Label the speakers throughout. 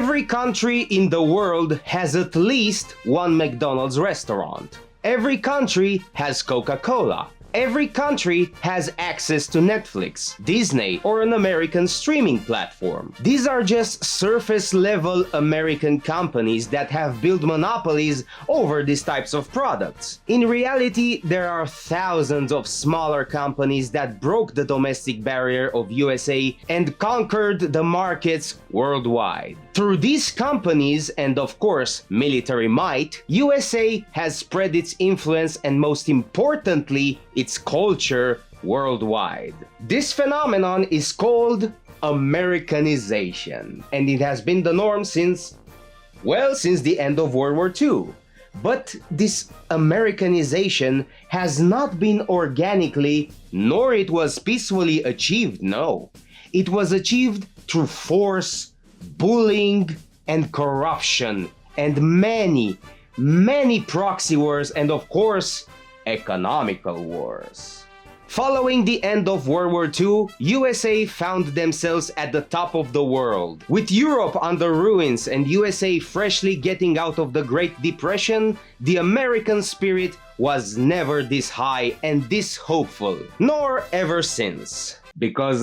Speaker 1: Every country in the world has at least one McDonald's restaurant. Every country has Coca-Cola. Every country has access to Netflix, Disney, or an American streaming platform. These are just surface-level American companies that have built monopolies over these types of products. In reality, there are thousands of smaller companies that broke the domestic barrier of USA and conquered the markets worldwide. Through these companies and, of course, military might, USA has spread its influence and, most importantly, its culture worldwide. This phenomenon is called Americanization, and it has been the norm since the end of World War II. But this Americanization has not been organically, nor it was peacefully achieved, no. It was achieved through force, bullying, and corruption, and many proxy wars, and of course, economical wars. Following the end of World War II, USA found themselves at the top of the world. With Europe under ruins and USA freshly getting out of the Great Depression, the American spirit was never this high and this hopeful, nor ever since. Because,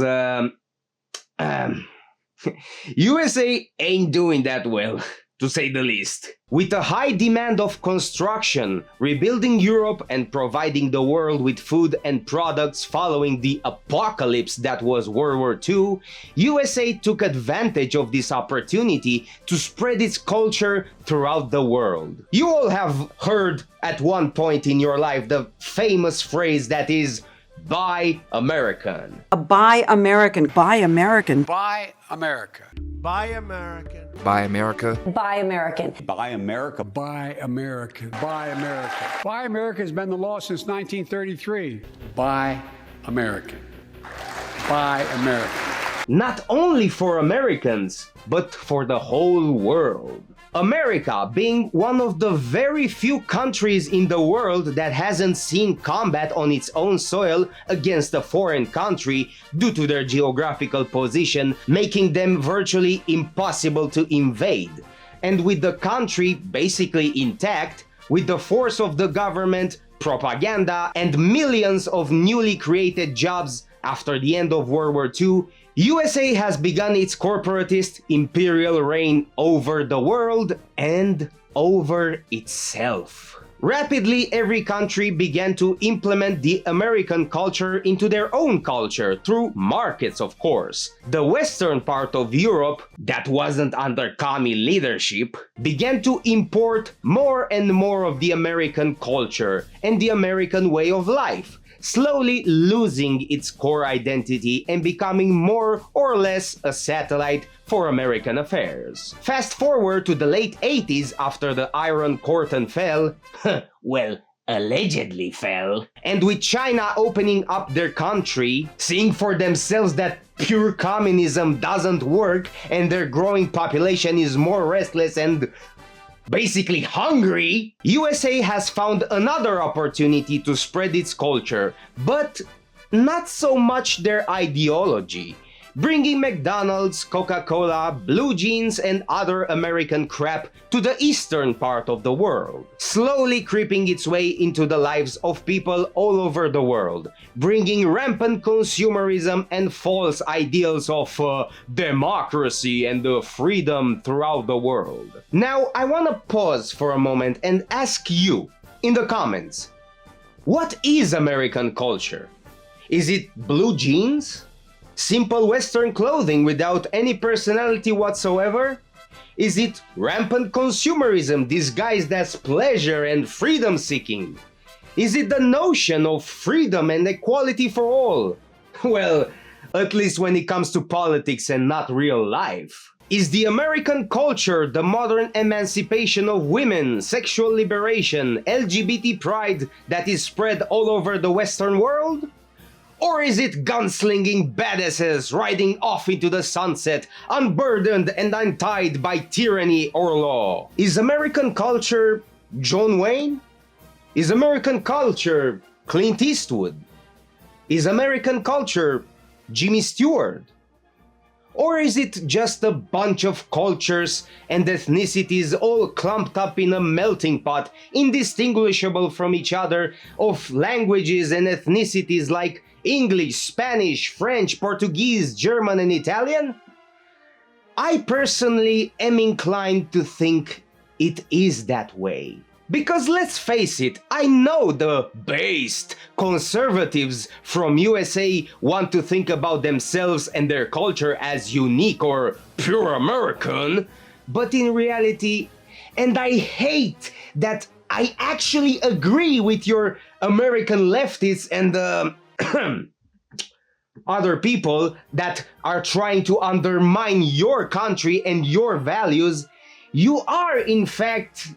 Speaker 1: USA ain't doing that well, to say the least. With a high demand of construction, rebuilding Europe and providing the world with food and products following the apocalypse that was World War II, USA took advantage of this opportunity to spread its culture throughout the world. You all have heard at one point in your life the famous phrase that is, Buy American.
Speaker 2: Buy American. Buy American.
Speaker 3: Buy America.
Speaker 4: Buy American.
Speaker 5: Buy America.
Speaker 6: Buy American.
Speaker 7: Buy America.
Speaker 3: Buy America. Buy America. Buy America has been the law since 1933. Buy American. Buy America.
Speaker 1: Not only for Americans, but for the whole world. America being one of the very few countries in the world that hasn't seen combat on its own soil against a foreign country due to their geographical position, making them virtually impossible to invade. And with the country basically intact, with the force of the government, propaganda, and millions of newly created jobs after the end of World War II, USA has begun its corporatist imperial reign over the world and over itself. Rapidly, every country began to implement the American culture into their own culture through markets, of course. The western part of Europe, that wasn't under commie leadership, began to import more and more of the American culture and the American way of life, slowly losing its core identity and becoming more or less a satellite for American affairs. Fast forward to the late 80s after the Iron Curtain fell, well, allegedly fell, and with China opening up their country, seeing for themselves that pure communism doesn't work and their growing population is more restless and basically hungry, USA has found another opportunity to spread its culture, but not so much their ideology, bringing McDonald's, Coca-Cola, blue jeans, and other American crap to the eastern part of the world, slowly creeping its way into the lives of people all over the world, bringing rampant consumerism and false ideals of democracy and freedom throughout the world. Now, I want to pause for a moment and ask you, in the comments, what is American culture? Is it blue jeans? Simple Western clothing without any personality whatsoever? Is it rampant consumerism disguised as pleasure and freedom seeking? Is it the notion of freedom and equality for all? Well, at least when it comes to politics and not real life. Is the American culture the modern emancipation of women, sexual liberation, LGBT pride that is spread all over the Western world? Or is it gunslinging badasses riding off into the sunset, unburdened and untied by tyranny or law? Is American culture John Wayne? Is American culture Clint Eastwood? Is American culture Jimmy Stewart? Or is it just a bunch of cultures and ethnicities all clumped up in a melting pot, indistinguishable from each other, of languages and ethnicities like English, Spanish, French, Portuguese, German, and Italian? I personally am inclined to think it is that way. Because let's face it, I know the based conservatives from USA want to think about themselves and their culture as unique or pure American, but in reality, and I hate that I actually agree with your American leftists and other people that are trying to undermine your country and your values, you are in fact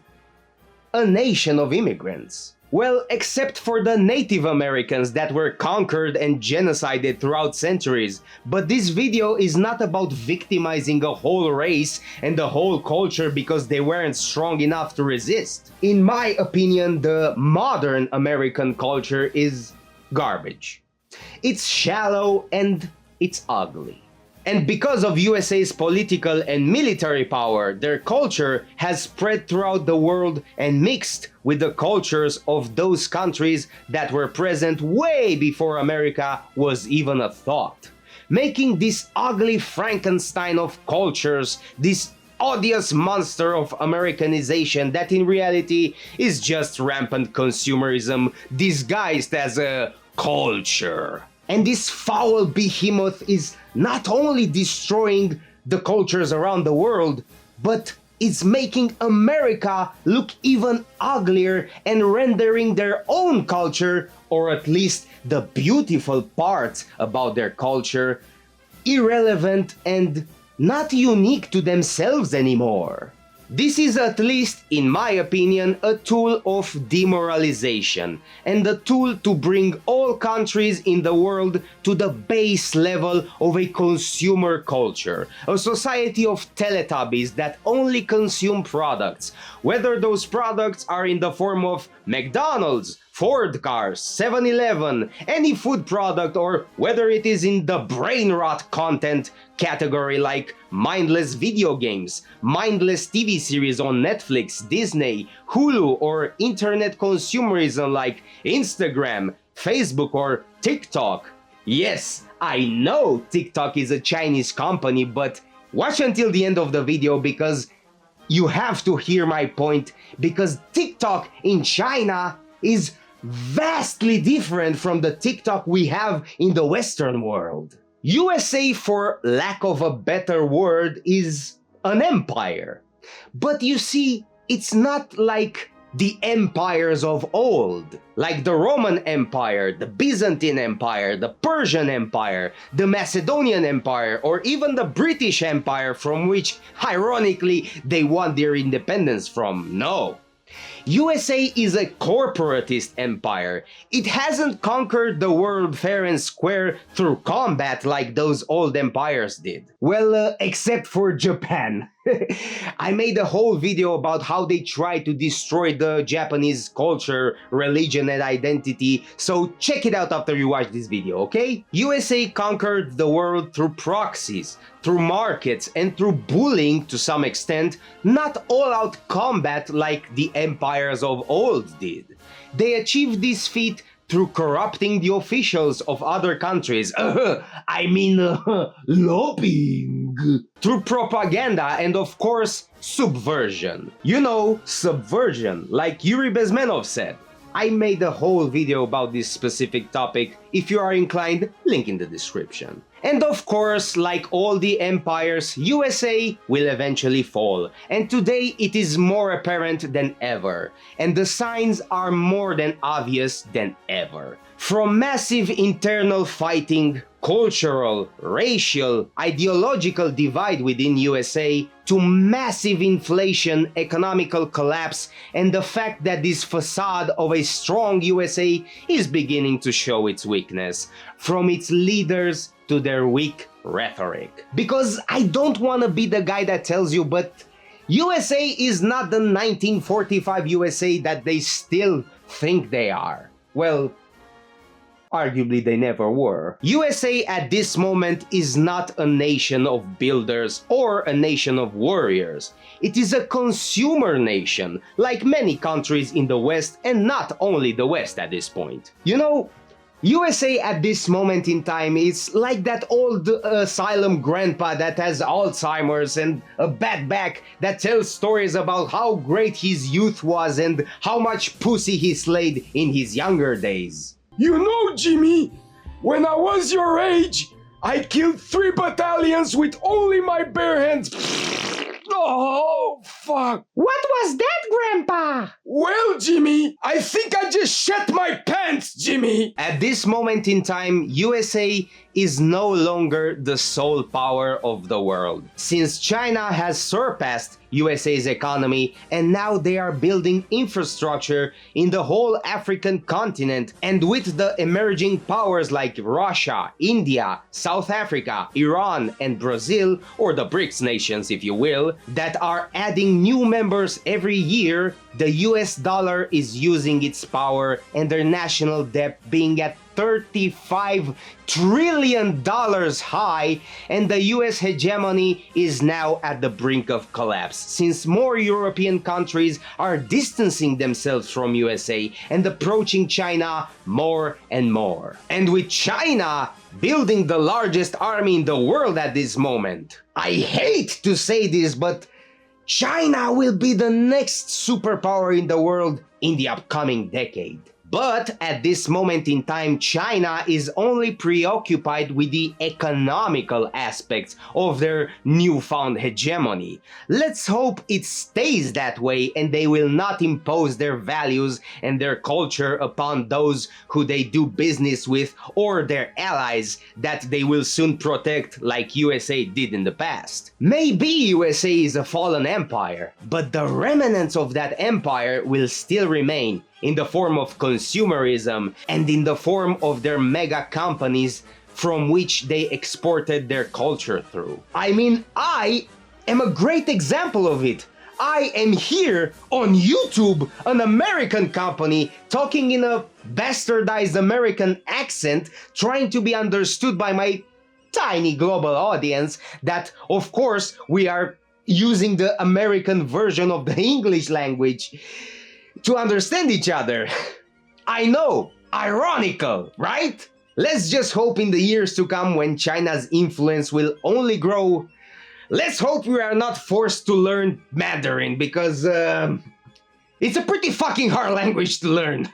Speaker 1: a nation of immigrants. Well, except for the Native Americans that were conquered and genocided throughout centuries. But this video is not about victimizing a whole race and the whole culture because they weren't strong enough to resist. In my opinion, the modern American culture is garbage. It's shallow and it's ugly. And because of USA's political and military power, their culture has spread throughout the world and mixed with the cultures of those countries that were present way before America was even a thought, making this ugly Frankenstein of cultures, this odious monster of Americanization that in reality is just rampant consumerism disguised as a culture. And this foul behemoth is not only destroying the cultures around the world, but it's making America look even uglier and rendering their own culture, or at least the beautiful parts about their culture, irrelevant and not unique to themselves anymore. This is, at least in my opinion, a tool of demoralization and a tool to bring all countries in the world to the base level of a consumer culture, a society of Teletubbies that only consume products, whether those products are in the form of McDonald's, Ford cars, 7-Eleven, any food product, or whether it is in the brain rot content category like mindless video games, mindless TV series on Netflix, Disney, Hulu, or internet consumerism like Instagram, Facebook, or TikTok. Yes, I know TikTok is a Chinese company, but watch until the end of the video because you have to hear my point, because TikTok in China is vastly different from the TikTok we have in the Western world. USA, for lack of a better word, is an empire. But you see, it's not like the empires of old, like the Roman Empire, the Byzantine Empire, the Persian Empire, the Macedonian Empire, or even the British Empire, from which, ironically, they won their independence from. No. USA is a corporatist empire. It hasn't conquered the world fair and square through combat like those old empires did. Well, except for Japan. I made a whole video about how they tried to destroy the Japanese culture, religion, and identity, so check it out after you watch this video, okay? USA conquered the world through proxies, through markets, and through bullying to some extent, not all-out combat like the empires of old did. They achieved this feat through corrupting the officials of other countries. Lobbying. Through propaganda and, of course, subversion. You know, subversion, like Yuri Bezmenov said. I made a whole video about this specific topic. If you are inclined, link in the description. And of course, like all the empires, USA will eventually fall. And today it is more apparent than ever. And the signs are more than obvious than ever. From massive internal fighting, cultural, racial, ideological divide within USA, to massive inflation, economical collapse, and the fact that this facade of a strong USA is beginning to show its weakness, from its leaders to their weak rhetoric. Because I don't want to be the guy that tells you, but USA is not the 1945 USA that they still think they are. Well, Arguably, they never were. USA at this moment is not a nation of builders or a nation of warriors. It is a consumer nation, like many countries in the West, and not only the West at this point. You know, USA at this moment in time is like that old asylum grandpa that has Alzheimer's and a bad back that tells stories about how great his youth was and how much pussy he slayed in his younger days.
Speaker 4: You know, Jimmy, when I was your age, I killed 3 battalions with only my bare hands. Oh, fuck.
Speaker 1: What was that, Grandpa?
Speaker 4: Well, Jimmy, I think I just shat my pants, Jimmy.
Speaker 1: At this moment in time, USA is no longer the sole power of the world, since China has surpassed USA's economy and now they are building infrastructure in the whole African continent, and with the emerging powers like Russia, India, South Africa, Iran and Brazil, or the BRICS nations if you will, that are adding new members every year, the US dollar is using its power and their national debt being at $35 trillion high, and the US hegemony is now at the brink of collapse, since more European countries are distancing themselves from USA and approaching China more and more. And with China building the largest army in the world at this moment, I hate to say this, but China will be the next superpower in the world in the upcoming decade. But at this moment in time, China is only preoccupied with the economical aspects of their newfound hegemony. Let's hope it stays that way and they will not impose their values and their culture upon those who they do business with or their allies that they will soon protect like USA did in the past. Maybe USA is a fallen empire, but the remnants of that empire will still remain in the form of consumerism and in the form of their mega companies from which they exported their culture through. I mean, I am a great example of it. I am here on YouTube, an American company, talking in a bastardized American accent, trying to be understood by my tiny global audience that, of course, we are using the American version of the English language to understand each other. I know, ironical, right? Let's just hope in the years to come when China's influence will only grow. Let's hope we are not forced to learn Mandarin because it's a pretty fucking hard language to learn.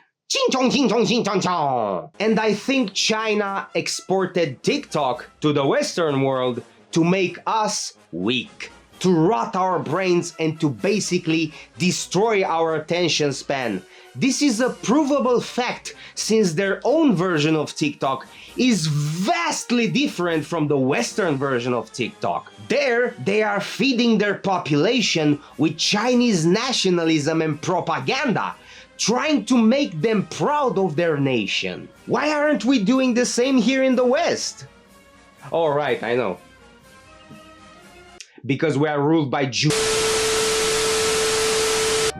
Speaker 1: And I think China exported TikTok to the Western world to make us weak, to rot our brains and to basically destroy our attention span. This is a provable fact since their own version of TikTok is vastly different from the Western version of TikTok. There, they are feeding their population with Chinese nationalism and propaganda, trying to make them proud of their nation. Why aren't we doing the same here in the West? All right, I know. Because we are ruled by Jews.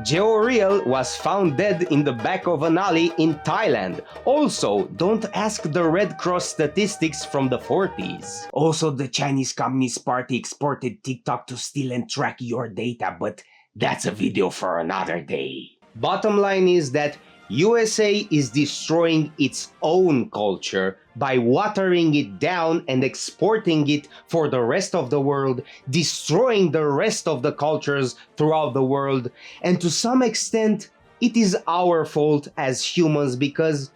Speaker 1: Geo Real was found dead in the back of an alley in Thailand. Also, don't ask the Red Cross statistics from the 40s. Also, the Chinese Communist Party exported TikTok to steal and track your data, but that's a video for another day. Bottom line is that USA is destroying its own culture by watering it down and exporting it for the rest of the world, destroying the rest of the cultures throughout the world, and to some extent, it is our fault as humans because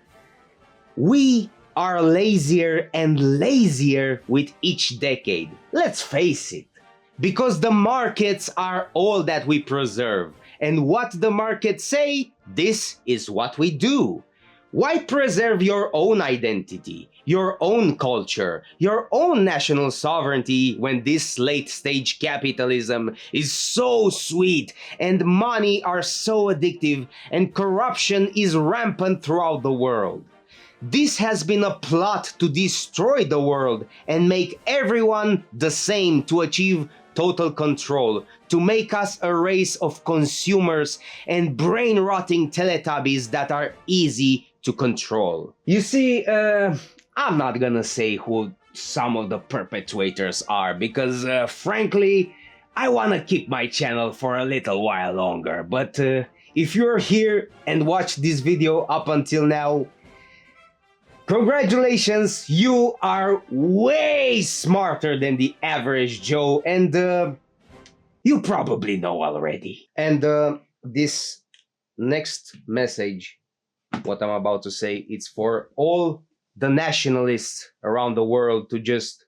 Speaker 1: we are lazier and lazier with each decade. Let's face it, because the markets are all that we preserve. And what the markets say, this is what we do. Why preserve your own identity, your own culture, your own national sovereignty when this late-stage capitalism is so sweet and money are so addictive and corruption is rampant throughout the world? This has been a plot to destroy the world and make everyone the same to achieve total control, to make us a race of consumers and brain-rotting Teletubbies that are easy to control. You see, I'm not gonna say who some of the perpetrators are because, frankly, I wanna keep my channel for a little while longer. But if you're here and watched this video up until now, congratulations, you are way smarter than the average Joe, and you probably know already. And this next message, what I'm about to say, it's for all the nationalists around the world to just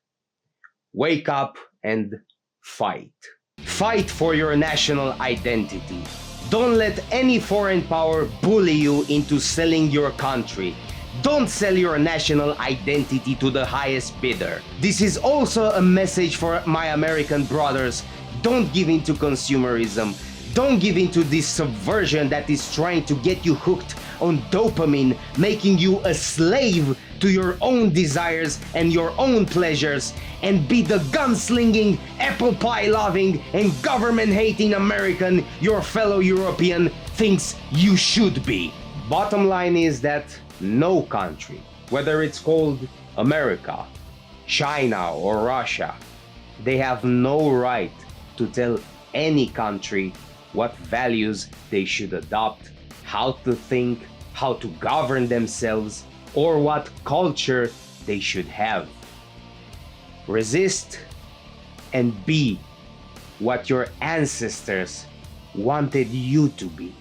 Speaker 1: wake up and fight. Fight for your national identity. Don't let any foreign power bully you into selling your country. Don't sell your national identity to the highest bidder. This is also a message for my American brothers. Don't give in to consumerism. Don't give in to this subversion that is trying to get you hooked on dopamine, making you a slave to your own desires and your own pleasures, and be the gunslinging, apple pie loving, and government hating American your fellow European thinks you should be. Bottom line is that no country, whether it's called America, China, or Russia, they have no right to tell any country what values they should adopt, how to think, how to govern themselves, or what culture they should have. Resist and be what your ancestors wanted you to be.